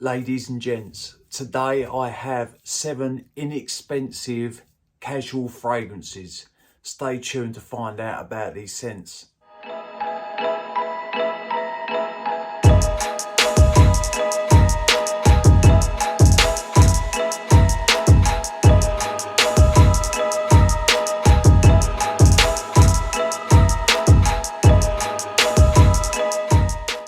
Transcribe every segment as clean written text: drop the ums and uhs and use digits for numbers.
Ladies and gents, today I have 7 inexpensive casual fragrances. Stay tuned to find out about these scents.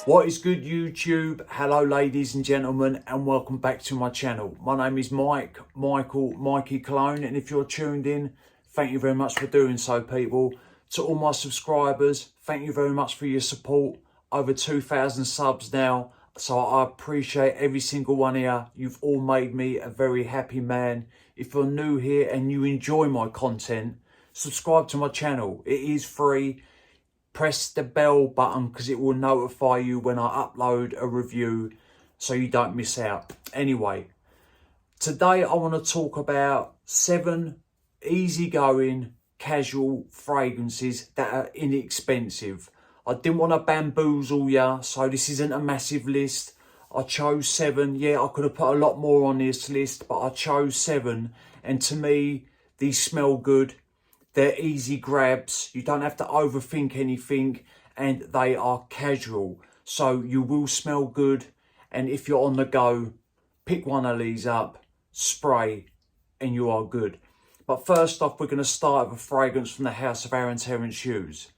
What is good, YouTube? Hello ladies and gentlemen, and welcome back to my channel. My name is Mikey Cologne, and if you're tuned in, thank you very much for doing so, people. To all my subscribers, thank you very much for your support. Over 2,000 subs now, so I appreciate every single one here. You've all made me a very happy man. If you're new here and you enjoy my content, subscribe to my channel. It is free. Press the bell button because it will notify you when I upload a review so you don't miss out. Anyway, today I want to talk about 7 easygoing casual fragrances that are inexpensive. I didn't want to bamboozle you, so this isn't a massive list. I chose 7. Yeah, I could have put a lot more on this list, but I chose 7. And to me, these smell good. They're easy grabs, you don't have to overthink anything, and they are casual. So you will smell good, and if you're on the go, pick one of these up, spray, and you are good. But first off, we're going to start with a fragrance from the house of Terence Hughes.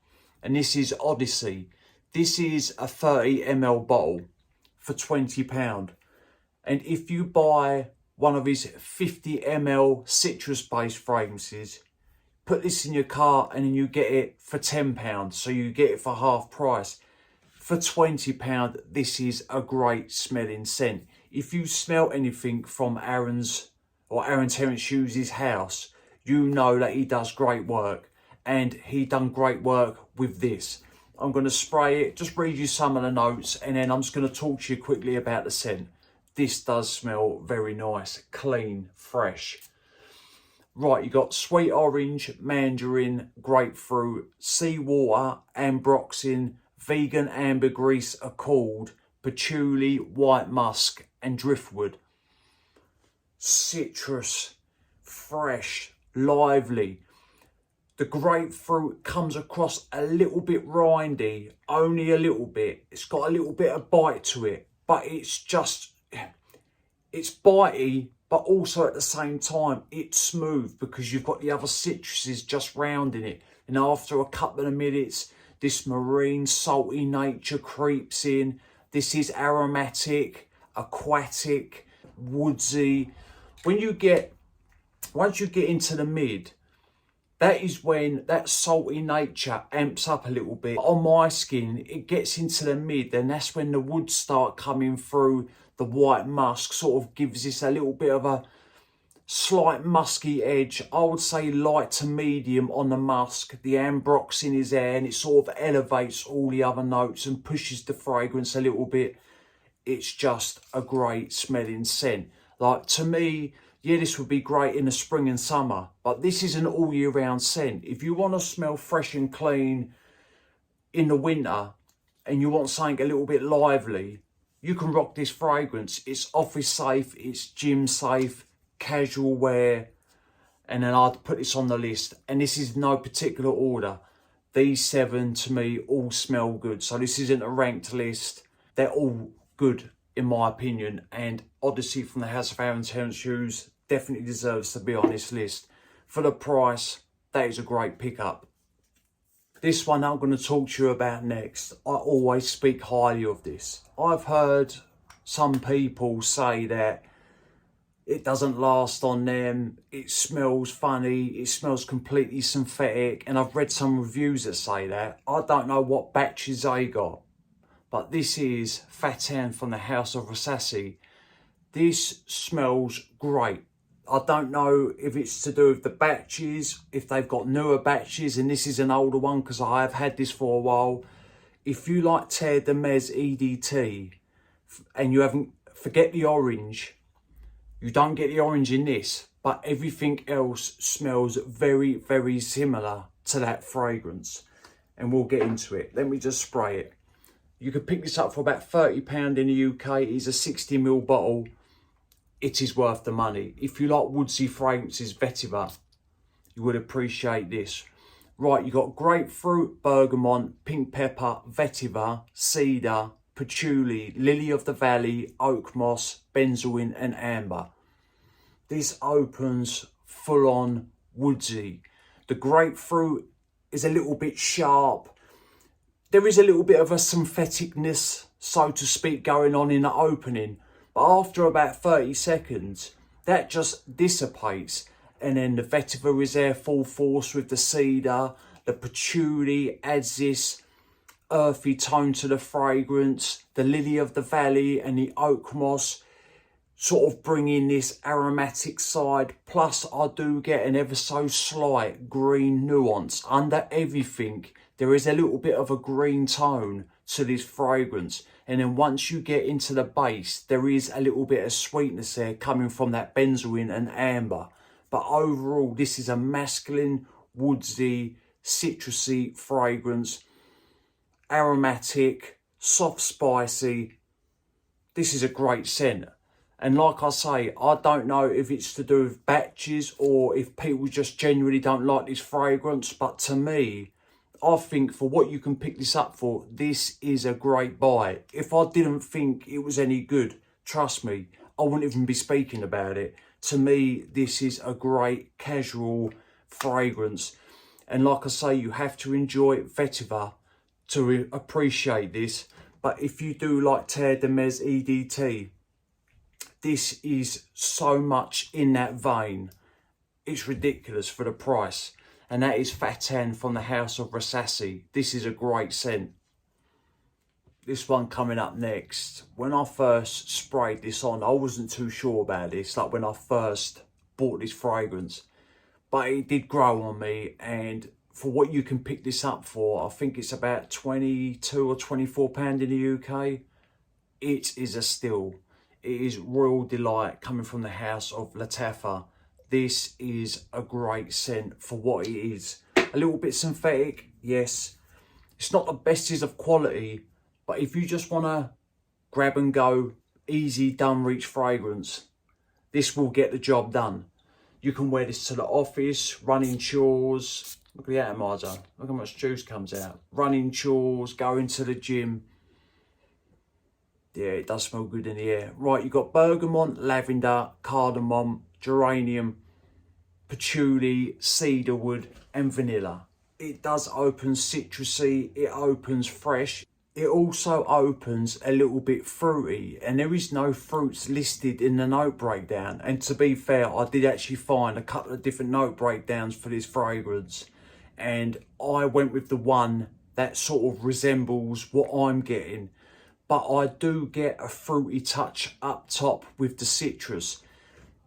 And this is Odyssey. This is a 30 ml bottle for £20. And if you buy one of his 50 ml citrus-based fragrances, put this in your cart and then you get it for £10. So you get it for half price. For £20, this is a great smelling scent. If you smell anything from Terence Hughes' house, you know that he does great work. And he done great work with this. I'm going to spray it, just read you some of the notes, and then I'm just going to talk to you quickly about the scent. This does smell very nice, clean, fresh. Right, you got sweet orange, mandarin, grapefruit, seawater, ambroxan, vegan ambergris accord, patchouli, white musk, and driftwood. Citrus, fresh, lively. The grapefruit comes across a little bit rindy, only a little bit. It's got a little bit of bite to it, but it's bitey, but also at the same time, it's smooth because you've got the other citruses just rounding it. And after a couple of minutes, this marine, salty nature creeps in. This is aromatic, aquatic, woodsy. Once you get into the mid, that is when that salty nature amps up a little bit. On my skin, it gets into the mid, and that's when the woods start coming through. The white musk sort of gives this a little bit of a slight musky edge. I would say light to medium on the musk. The ambroxan is there, and it sort of elevates all the other notes and pushes the fragrance a little bit. It's just a great smelling scent. Like, to me, yeah, this would be great in the spring and summer, but this is an all year round scent. If you want to smell fresh and clean in the winter and you want something a little bit lively, you can rock this fragrance. It's office safe, it's gym safe, casual wear, and then I'd put this on the list. And this is no particular order. These 7 to me all smell good. So this isn't a ranked list. They're all good in my opinion. And Odyssey from the house of Terence Hughes definitely deserves to be on this list. For the price, that is a great pickup. This one I'm going to talk to you about next. I always speak highly of this. I've heard some people say that it doesn't last on them, it smells funny, it smells completely synthetic, and I've read some reviews that say that. I don't know what batches they got, but this is Fattan from the house of Rasasi. This smells great. I don't know if it's to do with the batches, if they've got newer batches, and this is an older one because I have had this for a while. If you like Terre de Mes EDT and you haven't, forget the orange. You don't get the orange in this, but everything else smells very, very similar to that fragrance. And we'll get into it. Let me just spray it. You could pick this up for about £30 in the UK. It's a 60ml bottle. It is worth the money. If you like woodsy fragrances, vetiver, you would appreciate this. Right, you got grapefruit, bergamot, pink pepper, vetiver, cedar, patchouli, lily of the valley, oak moss, benzoin and amber. This opens full on woodsy. The grapefruit is a little bit sharp. There is a little bit of a syntheticness, so to speak, going on in the opening. But after about 30 seconds, that just dissipates. And then the vetiver is there full force with the cedar. The patchouli adds this earthy tone to the fragrance. The lily of the valley and the oak moss sort of bring in this aromatic side. Plus I do get an ever so slight green nuance. Under everything, there is a little bit of a green tone to this fragrance. And then once you get into the base, there is a little bit of sweetness there coming from that benzoin and amber. But overall, this is a masculine, woodsy, citrusy fragrance. Aromatic, soft, spicy. This is a great scent. And like I say, I don't know if it's to do with batches or if people just genuinely don't like this fragrance. But to me, I think for what you can pick this up for, this is a great buy. If I didn't think it was any good, trust me, I wouldn't even be speaking about it. To me, this is a great casual fragrance. And like I say, you have to enjoy vetiver to appreciate this. But if you do like Terre de Mes EDT, this is so much in that vein. It's ridiculous for the price. And that is Fattan from the house of Rasasi. This is a great scent. This one coming up next. When I first sprayed this on, I wasn't too sure about this. Like when I first bought this fragrance. But it did grow on me. And for what you can pick this up for, I think it's about £22 or £24 in the UK. It is a steal. It is Royal Delight coming from the house of Lattafa. This is a great scent for what it is. A little bit synthetic, yes. It's not the bestest of quality, but if you just want to grab and go, easy, done, reach fragrance, this will get the job done. You can wear this to the office, running chores. Look at the atomizer. Look how much juice comes out. Running chores, going to the gym. Yeah, it does smell good in the air. Right, you've got bergamot, lavender, cardamom, geranium, patchouli, cedarwood and vanilla. It does open citrusy, it opens fresh. It also opens a little bit fruity, and there is no fruits listed in the note breakdown. And to be fair, I did actually find a couple of different note breakdowns for this fragrance. And I went with the one that sort of resembles what I'm getting. But I do get a fruity touch up top with the citrus.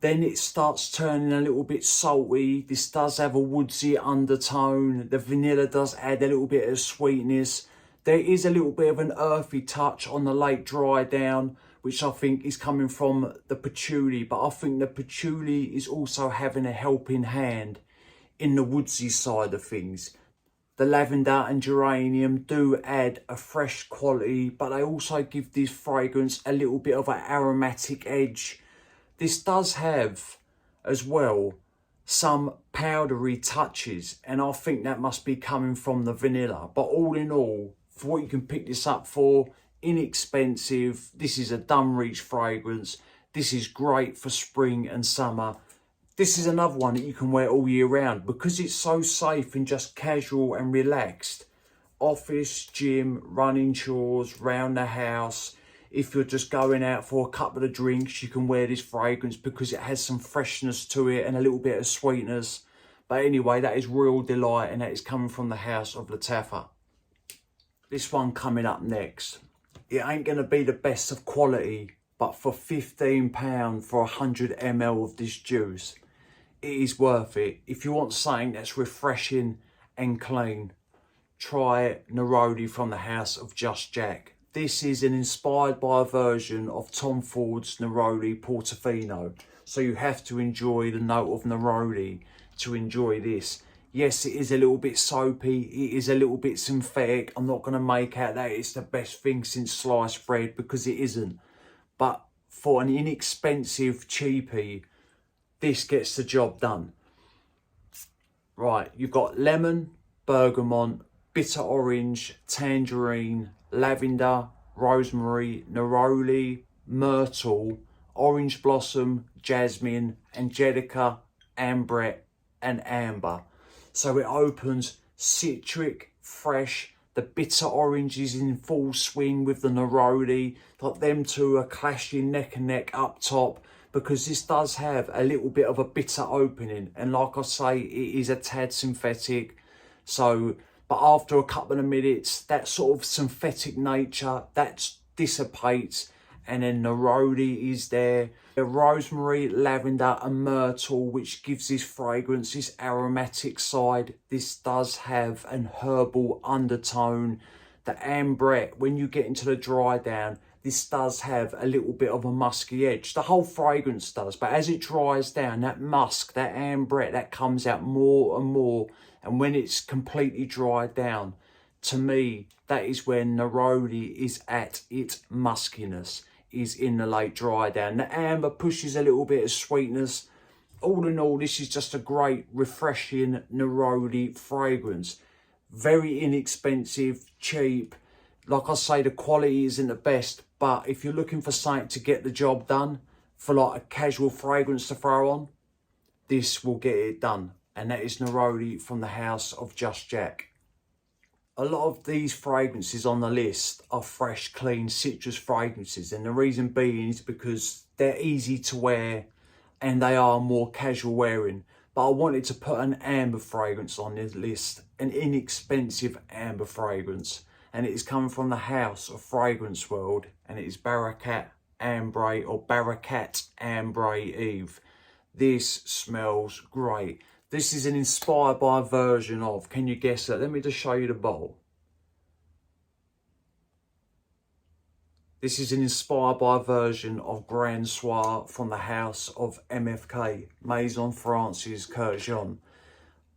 Then it starts turning a little bit salty. This does have a woodsy undertone. The vanilla does add a little bit of sweetness. There is a little bit of an earthy touch on the late dry down, which I think is coming from the patchouli. But I think the patchouli is also having a helping hand in the woodsy side of things. The lavender and geranium do add a fresh quality, but they also give this fragrance a little bit of an aromatic edge. This does have, as well, some powdery touches, and I think that must be coming from the vanilla. But all in all, for what you can pick this up for, inexpensive. This is a done reach fragrance. This is great for spring and summer. This is another one that you can wear all year round because it's so safe and just casual and relaxed. Office, gym, running chores, round the house. If you're just going out for a couple of drinks, you can wear this fragrance because it has some freshness to it and a little bit of sweetness. But anyway, that is Royal Delight, and that is coming from the house of Lattafa. This one coming up next. It ain't going to be the best of quality, but for £15 for 100 ml of this juice, it is worth it. If you want something that's refreshing and clean, try Neroli from the house of Just Jack. This is inspired by a version of Tom Ford's Neroli Portofino. So you have to enjoy the note of Neroli to enjoy this. Yes, it is a little bit soapy. It is a little bit synthetic. I'm not going to make out that it's the best thing since sliced bread, because it isn't. But for an inexpensive cheapie, this gets the job done. Right, you've got lemon, bergamot, bitter orange, tangerine, lavender, rosemary, neroli, myrtle, orange blossom, jasmine, angelica, ambray, and amber. So it opens citric, fresh. The bitter orange is in full swing with the neroli. Like them two are clashing neck and neck up top, because this does have a little bit of a bitter opening. And like I say, it is a tad synthetic. So, but after a couple of minutes, that sort of synthetic nature, that dissipates. And then neroli is there. The rosemary, lavender and myrtle, which gives this fragrance, this aromatic side. This does have an herbal undertone. The ambray, when you get into the dry down, this does have a little bit of a musky edge. The whole fragrance does, but as it dries down, that musk, that ambray, that comes out more and more. And when it's completely dried down, to me, that is when neroli is at its muskiness, is in the late dry down. The amber pushes a little bit of sweetness. All in all, this is just a great, refreshing neroli fragrance. Very inexpensive, cheap. Like I say, the quality isn't the best, but if you're looking for something to get the job done, for like a casual fragrance to throw on, this will get it done. And that is neroli from the house of Just Jack. A lot of these fragrances on the list are fresh, clean, citrus fragrances. And the reason being is because they're easy to wear and they are more casual wearing. But I wanted to put an amber fragrance on this list, an inexpensive amber fragrance. And it is coming from the house of Fragrance World. And it is Barakat Ambray, or Barakat Ambray Eve. This smells great. This is an inspired by version of, can you guess that? Let me just show you the bottle. This is an inspired by version of Grand Soir from the house of MFK, Maison France's Curjon.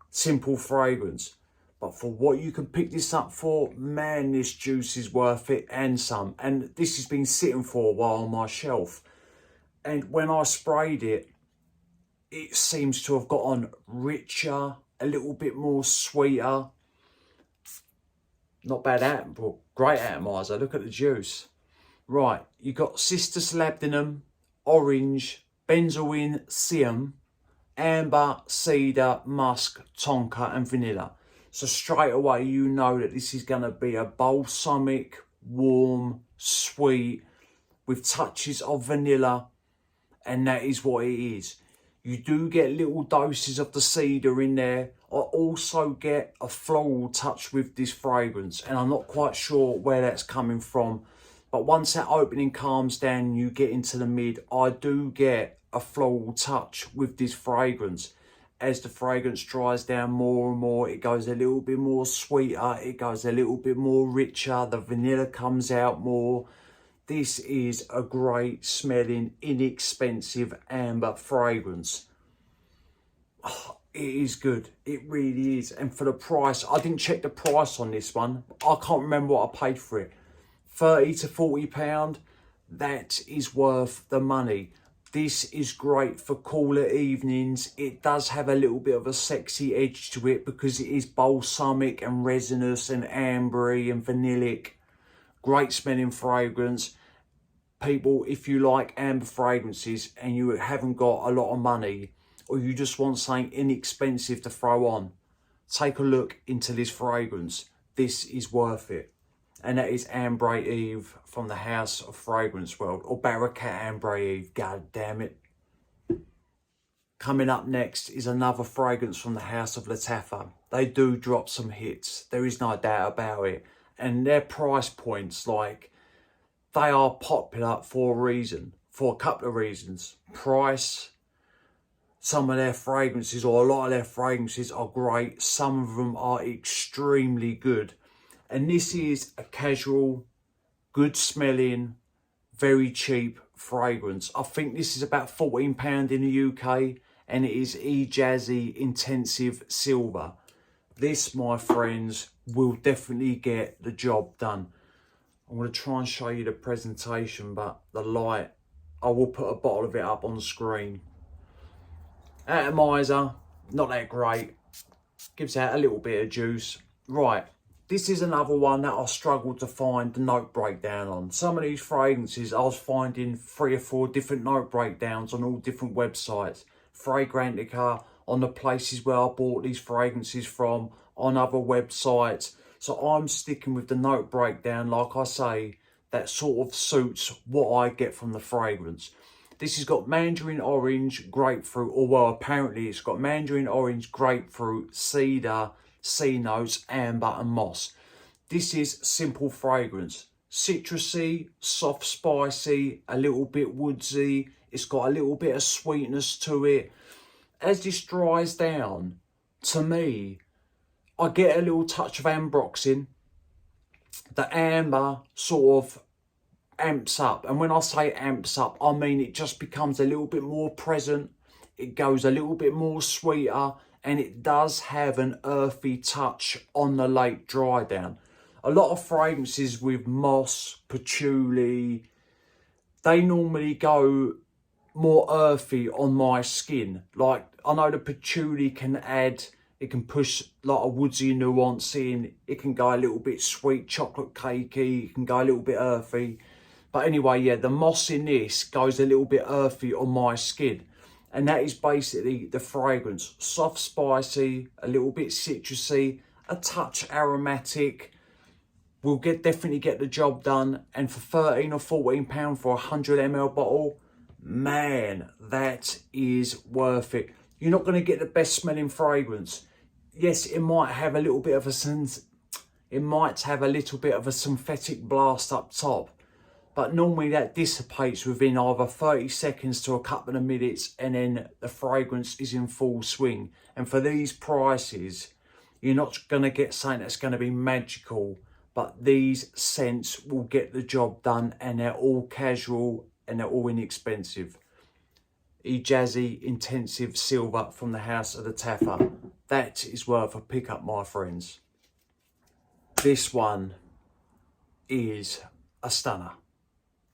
Simple fragrance. But for what you can pick this up for, man, this juice is worth it and some. And this has been sitting for a while on my shelf. And when I sprayed it, it seems to have gotten richer, a little bit more sweeter. Not bad, but great atomizer. Look at the juice. Right, you got Cistus labdanum, orange, benzoin, siam, amber, cedar, musk, tonka and vanilla. So straight away you know that this is going to be a balsamic, warm, sweet, with touches of vanilla. And that is what it is. You do get little doses of the cedar in there. I also get a floral touch with this fragrance, and I'm not quite sure where that's coming from. But once that opening calms down, you get into the mid, I do get a floral touch with this fragrance. As the fragrance dries down more and more, it goes a little bit more sweeter, it goes a little bit more richer, the vanilla comes out more. This is a great smelling, inexpensive amber fragrance. Oh, it is good. It really is. And for the price, I didn't check the price on this one. I can't remember what I paid for it. 30 to 40 pound. That is worth the money. This is great for cooler evenings. It does have a little bit of a sexy edge to it because it is balsamic and resinous and ambery and vanillic. Great smelling fragrance. People, if you like amber fragrances and you haven't got a lot of money, or you just want something inexpensive to throw on, take a look into this fragrance. This is worth it. And that is Ambray Eve from the house of Fragrance World, or Barakat Ambray Eve, god damn it. Coming up next is another fragrance from the house of Lattafa. They do drop some hits, there is no doubt about it. And their price points, like, they are popular for a reason, for a couple of reasons. Price, some of their fragrances, or a lot of their fragrances are great. Some of them are extremely good. And this is a casual, good smelling, very cheap fragrance. I think this is about £14 in the UK, and it is Jazzy Intensive Silver. This, my friends, will definitely get the job done. I'm going to try and show you the presentation, but the light, I will put a bottle of it up on the screen. Atomizer, not that great. Gives out a little bit of juice. Right, this is another one that I struggled to find the note breakdown on. Some of these fragrances, I was finding 3 or 4 different note breakdowns on all different websites. Fragrantica, on the places where I bought these fragrances from, on other websites. So I'm sticking with the note breakdown, like I say, that sort of suits what I get from the fragrance. This has got mandarin orange, grapefruit, or well, apparently it's got mandarin orange, grapefruit, cedar, sea notes, amber and moss. This is simple fragrance. Citrusy, soft spicy, a little bit woodsy. It's got a little bit of sweetness to it. As this dries down, to me, I get a little touch of ambroxin. The amber sort of amps up. And when I say amps up, I mean it just becomes a little bit more present. It goes a little bit more sweeter. And it does have an earthy touch on the late dry down. A lot of fragrances with moss, patchouli, they normally go more earthy on my skin. Like, I know the patchouli can add, it can push like a woodsy nuance in. It can go a little bit sweet, chocolate cakey. It can go a little bit earthy. But anyway, yeah, the moss in this goes a little bit earthy on my skin. And that is basically the fragrance. Soft, spicy, a little bit citrusy, a touch aromatic. Will definitely get the job done. And for 13 or 14 pounds for a 100 ml bottle, man, that is worth it. You're not going to get the best smelling fragrance. Yes, it might have a little bit of a synthetic blast up top. But normally that dissipates within either 30 seconds to a couple of minutes, and then the fragrance is in full swing. And for these prices, you're not going to get something that's going to be magical, but these scents will get the job done, and they're all casual and they're all inexpensive. Jazzy Intensive Silver from the House of Lattafa. That is worth a pickup, my friends. This one is a stunner.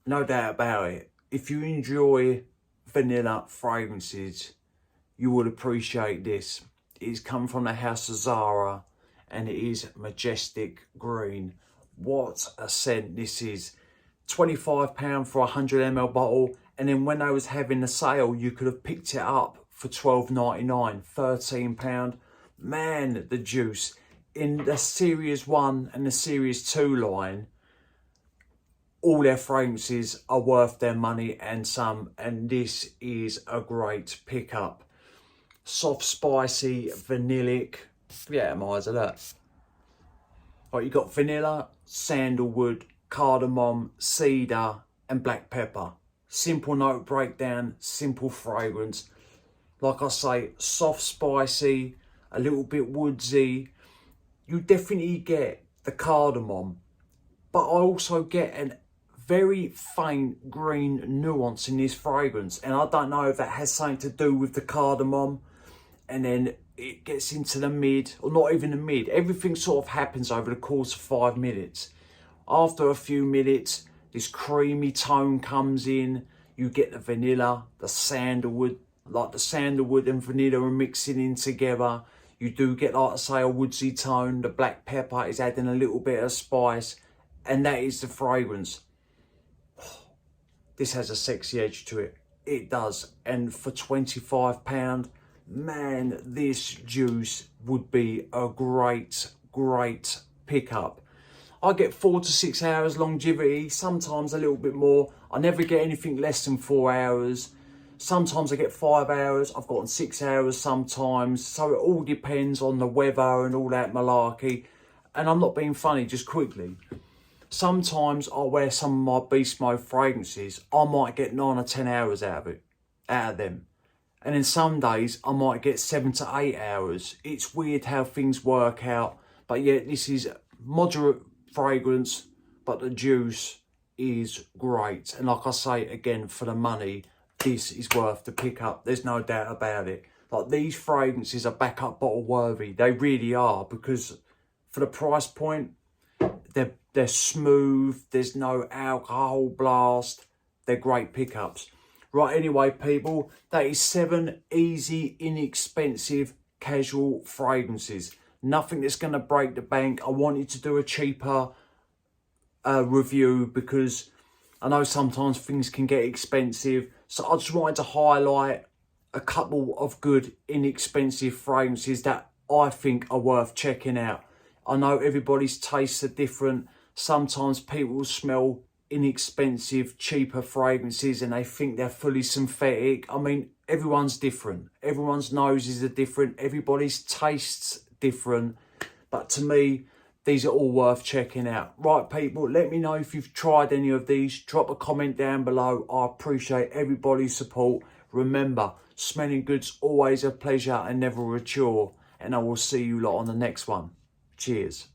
No doubt about it. If you enjoy vanilla fragrances, you would appreciate this. It's come from the House of Zara, and it is Majestic Green. What a scent this is. £25 for a 100 ml bottle, and then when I was having the sale, you could have picked it up for £12.99, £13. Man, the juice. In the Series 1 and the Series 2 line, all their fragrances are worth their money and some, and this is a great pickup. Soft, spicy, vanillic. Yeah, mine's a lot. Right, you got vanilla, sandalwood, cardamom, cedar, and black pepper. Simple note breakdown, simple fragrance. Like I say, soft, spicy, a little bit woodsy. You definitely get the cardamom, but I also get an very faint green nuance in this fragrance, and I don't know if that has something to do with the cardamom, and then it gets into the mid, or not even the mid. Everything sort of happens over the course of 5 minutes. After a few minutes, this creamy tone comes in. You get the vanilla, the sandalwood, like the sandalwood and vanilla are mixing in together. You do get, like I say, a woodsy tone. The black pepper is adding a little bit of spice, and that is the fragrance. This has a sexy edge to it. It does. And for £25, man, this juice would be a great, great pickup. I get 4 to 6 hours longevity, sometimes a little bit more. I never get anything less than 4 hours. Sometimes I get 5 hours. I've gotten 6 hours sometimes. So it all depends on the weather and all that malarkey. And I'm not being funny, just quickly. Sometimes I'll wear some of my Beast Mode fragrances. I might get 9 or 10 hours out of them. And then some days I might get 7 to 8 hours. It's weird how things work out. But yeah, this is moderate fragrance, but the juice is great. And like I say, again, for the money, this is worth the pickup. There's no doubt about it. Like, these fragrances are backup bottle worthy. They really are, because for the price point, they're smooth. There's no alcohol blast. They're great pickups. Right, anyway, people, that is 7 easy, inexpensive, casual fragrances. Nothing that's going to break the bank. I wanted to do a cheaper review because I know sometimes things can get expensive. So I just wanted to highlight a couple of good, inexpensive fragrances that I think are worth checking out. I know everybody's tastes are different. Sometimes people smell inexpensive, cheaper fragrances and they think they're fully synthetic. I mean, everyone's different. Everyone's noses are different. Everybody's tastes different. But to me, these are all worth checking out. Right, people, let me know if you've tried any of these. Drop a comment down below. I appreciate everybody's support. Remember, smelling good's always a pleasure and never a chore. And I will see you lot on the next one. Cheers.